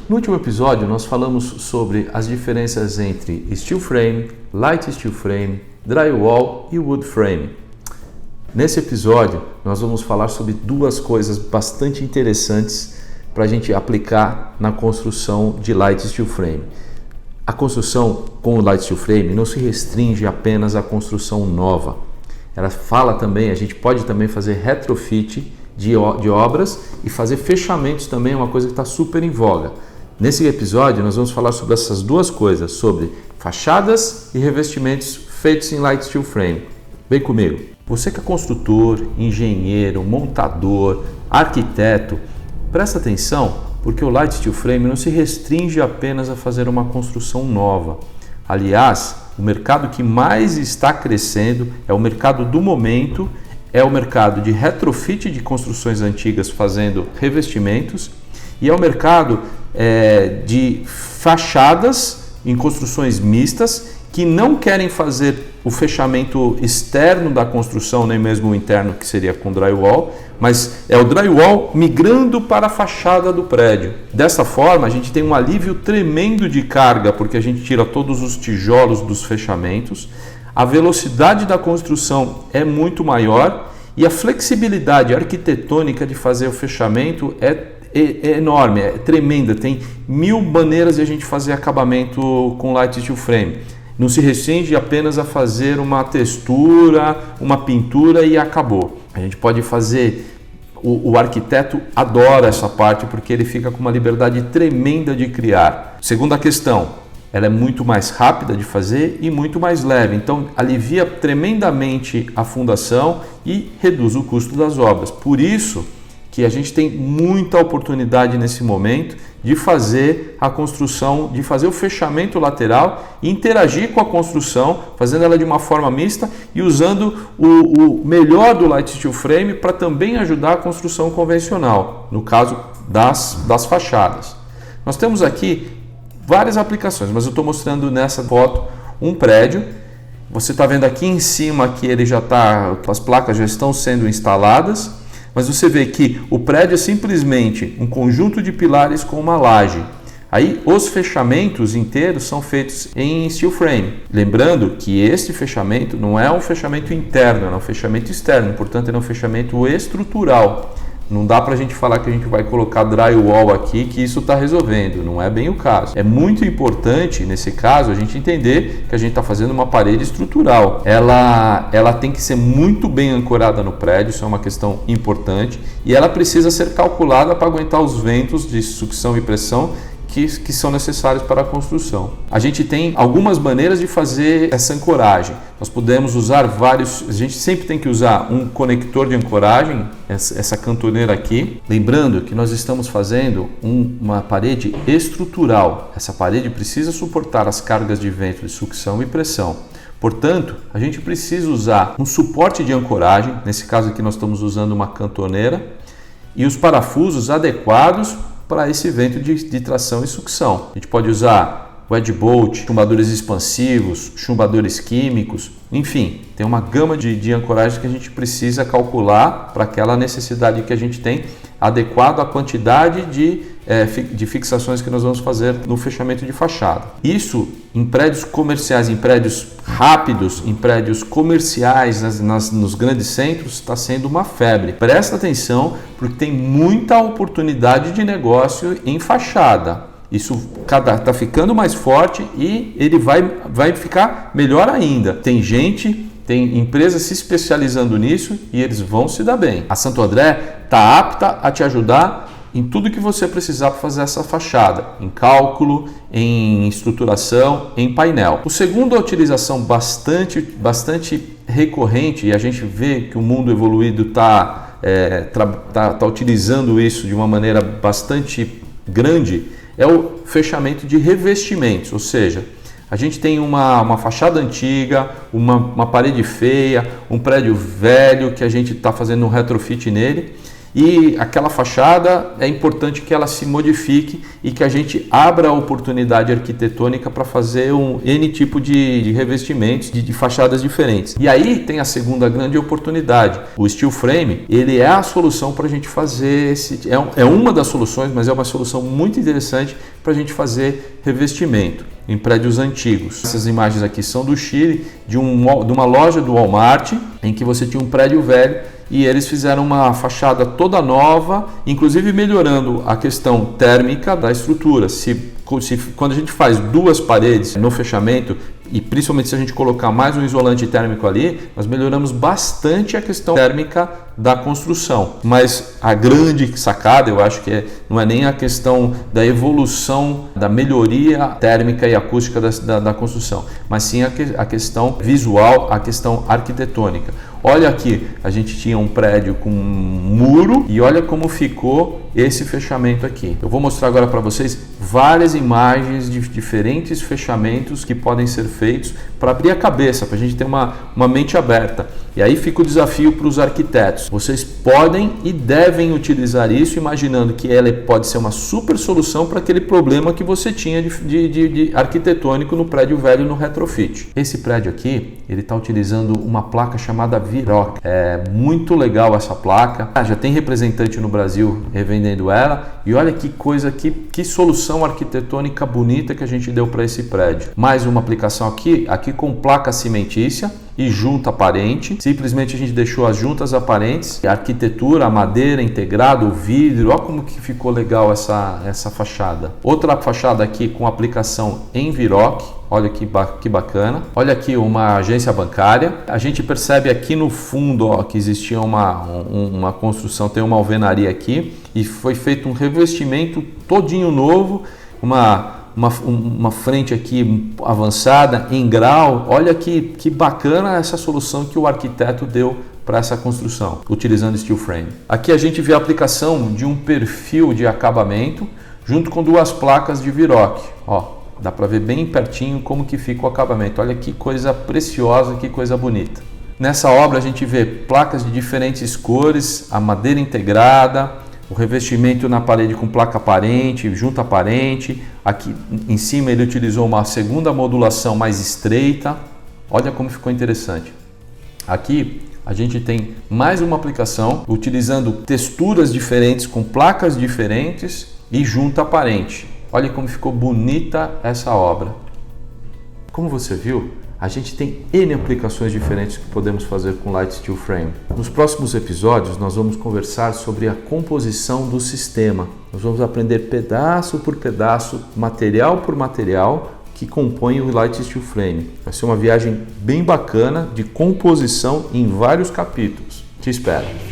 No último episódio nós falamos sobre as diferenças entre steel frame, light steel frame, drywall e wood frame. Nesse episódio nós vamos falar sobre duas coisas bastante interessantes para a gente aplicar na construção de light steel frame. A construção com o light steel frame não se restringe apenas à construção nova. Ela fala também, a gente pode também fazer retrofit de obras e fazer fechamentos também, é uma coisa que está super em voga. Nesse episódio nós vamos falar sobre essas duas coisas, sobre fachadas e revestimentos feitos em light steel frame. Vem comigo. Você que é construtor, engenheiro, montador, arquiteto, presta atenção, porque o light steel frame não se restringe apenas a fazer uma construção nova. Aliás, o mercado que mais está crescendo é o mercado do momento, é o mercado de retrofit de construções antigas fazendo revestimentos e é o mercado de fachadas em construções mistas que não querem fazer o fechamento externo da construção, nem mesmo o interno, que seria com drywall, mas é o drywall migrando para a fachada do prédio. Dessa forma, a gente tem um alívio tremendo de carga, porque a gente tira todos os tijolos dos fechamentos, a velocidade da construção é muito maior e a flexibilidade arquitetônica de fazer o fechamento é enorme, é tremenda. Tem 1000 maneiras de a gente fazer acabamento com light steel frame. Não se restringe apenas a fazer uma textura, uma pintura e acabou. A gente pode fazer, o arquiteto adora essa parte porque ele fica com uma liberdade tremenda de criar. Segunda questão, ela é muito mais rápida de fazer e muito mais leve, então alivia tremendamente a fundação e reduz o custo das obras. Por isso que a gente tem muita oportunidade nesse momento de fazer a construção, de fazer o fechamento lateral e interagir com a construção, fazendo ela de uma forma mista e usando o melhor do light steel frame para também ajudar a construção convencional, no caso das fachadas. Nós temos aqui várias aplicações, mas eu estou mostrando nessa foto um prédio. Você está vendo aqui em cima que ele já está, as placas já estão sendo instaladas. Mas você vê que o prédio é simplesmente um conjunto de pilares com uma laje. Aí os fechamentos inteiros são feitos em steel frame. Lembrando que este fechamento não é um fechamento interno, é um fechamento externo, portanto ele é um fechamento estrutural. Não dá para a gente falar que a gente vai colocar drywall aqui, que isso está resolvendo. Não é bem o caso. É muito importante, nesse caso, a gente entender que a gente está fazendo uma parede estrutural. Ela tem que ser muito bem ancorada no prédio, isso é uma questão importante. E ela precisa ser calculada para aguentar os ventos de sucção e pressão que são necessários para a construção. A gente tem algumas maneiras de fazer essa ancoragem. Nós podemos usar a gente sempre tem que usar um conector de ancoragem, essa cantoneira aqui. Lembrando que nós estamos fazendo uma parede estrutural. Essa parede precisa suportar as cargas de vento de sucção e pressão. Portanto, a gente precisa usar um suporte de ancoragem, nesse caso aqui nós estamos usando uma cantoneira, e os parafusos adequados para esse vento de tração e sucção. A gente pode usar wedge bolt, chumbadores expansivos, chumbadores químicos, enfim, tem uma gama de ancoragem que a gente precisa calcular para aquela necessidade que a gente tem, adequado à quantidade de fixações que nós vamos fazer no fechamento de fachada. Isso em prédios comerciais, em prédios rápidos, em prédios comerciais, nos grandes centros, está sendo uma febre. Presta atenção, porque tem muita oportunidade de negócio em fachada. Isso está ficando mais forte e ele vai ficar melhor ainda. Tem empresas se especializando nisso e eles vão se dar bem. A Santo André está apta a te ajudar em tudo que você precisar para fazer essa fachada, em cálculo, em estruturação, em painel. O segundo, a utilização bastante recorrente, e a gente vê que o mundo evoluído está utilizando isso de uma maneira bastante grande, é o fechamento de revestimentos, ou seja, a gente tem uma fachada antiga, uma parede feia, um prédio velho que a gente está fazendo um retrofit nele e aquela fachada é importante que ela se modifique e que a gente abra a oportunidade arquitetônica para fazer um N tipo de revestimentos, de fachadas diferentes. E aí tem a segunda grande oportunidade. O steel frame, ele é a solução para a gente fazer é uma das soluções, mas é uma solução muito interessante para a gente fazer revestimento em prédios antigos. Essas imagens aqui são do Chile, de uma loja do Walmart, em que você tinha um prédio velho e eles fizeram uma fachada toda nova, inclusive melhorando a questão térmica da estrutura. Quando a gente faz duas paredes no fechamento, e principalmente se a gente colocar mais um isolante térmico ali, nós melhoramos bastante a questão térmica da construção. Mas a grande sacada, eu acho que não é nem a questão da evolução, da melhoria térmica e acústica da construção, mas sim a questão visual, a questão arquitetônica. Olha aqui, a gente tinha um prédio com um muro e olha como ficou esse fechamento aqui. Eu vou mostrar agora para vocês várias imagens de diferentes fechamentos que podem ser feitos para abrir a cabeça, para a gente ter uma mente aberta. E aí fica o desafio para os arquitetos. Vocês podem e devem utilizar isso, imaginando que ela pode ser uma super solução para aquele problema que você tinha de arquitetônico no prédio velho no retrofit. Esse prédio aqui, ele está utilizando uma placa chamada Viroc. É muito legal essa placa. Já tem representante no Brasil revendendo ela. E olha que coisa, que solução arquitetônica bonita que a gente deu para esse prédio. Mais uma aplicação aqui com placa cimentícia e junta aparente. Simplesmente a gente deixou as juntas aparentes, a arquitetura, a madeira integrada, o vidro. Olha como que ficou legal essa fachada. Outra fachada aqui com aplicação em Viroc. Olha que bacana. Olha aqui uma agência bancária. A gente percebe aqui no fundo que existia uma construção, tem uma alvenaria aqui e foi feito um revestimento todinho novo, uma frente aqui avançada em grau. Olha que bacana essa solução que o arquiteto deu para essa construção, utilizando steel frame. Aqui a gente vê a aplicação de um perfil de acabamento junto com duas placas de Viroc. Ó, dá para ver bem pertinho como que fica o acabamento. Olha que coisa preciosa, que coisa bonita. Nessa obra a gente vê placas de diferentes cores, a madeira integrada, o revestimento na parede com placa aparente, junta aparente. Aqui em cima ele utilizou uma segunda modulação mais estreita. Olha como ficou interessante. Aqui a gente tem mais uma aplicação utilizando texturas diferentes com placas diferentes e junta aparente. Olha como ficou bonita essa obra. Como você viu, a gente tem N aplicações diferentes que podemos fazer com Light Steel Frame. Nos próximos episódios nós vamos conversar sobre a composição do sistema. Nós vamos aprender pedaço por pedaço, material por material que compõe o Light Steel Frame. Vai ser uma viagem bem bacana de composição em vários capítulos. Te espero!